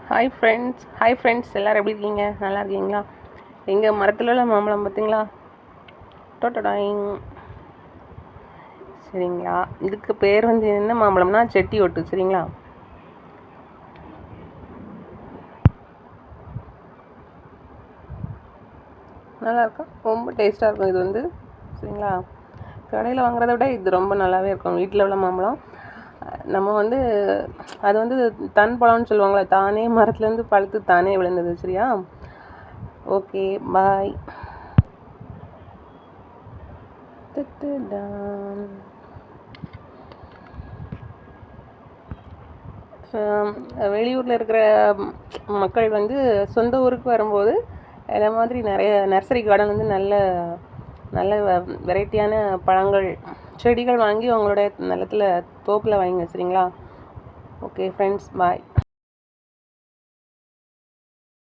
Hi friends எல்லோரும் எப்படி இருக்கீங்க? நல்லா இருக்கீங்களா? எங்கள் மரத்தில் உள்ள மாம்பழம் பார்த்தீங்களா? டோட்டடாயிங். சரிங்களா, இதுக்கு பேர் வந்து என்ன மாம்பழம்னா செட்டி ஒட்டு. சரிங்களா, நல்லா இருக்கும், ரொம்ப டேஸ்ட்டாக இருக்கும் இது வந்து. சரிங்களா, கடையில் வாங்குறத விட இது ரொம்ப நல்லாவே இருக்கும். வீட்டில் உள்ள மாம்பழம் நம்ம வந்து அது வந்து தன் பழம்னு சொல்லுவாங்களே, தானே மரத்துலேருந்து பழுத்து தானே விழுந்தது. சரியா, ஓகே, பாய். வெளியூரில் இருக்கிற மக்கள் வந்து சொந்த ஊருக்கு வரும்போது இதை மாதிரி நிறைய நர்சரி கார்டன் வந்து நல்ல நல்ல வெரைட்டியான பழங்கள் செடிகள் வாங்கி அவங்களோட நிலத்துல தோப்பில் வைங்க. சரிங்களா, ஓகே ஃப்ரெண்ட்ஸ், பாய்.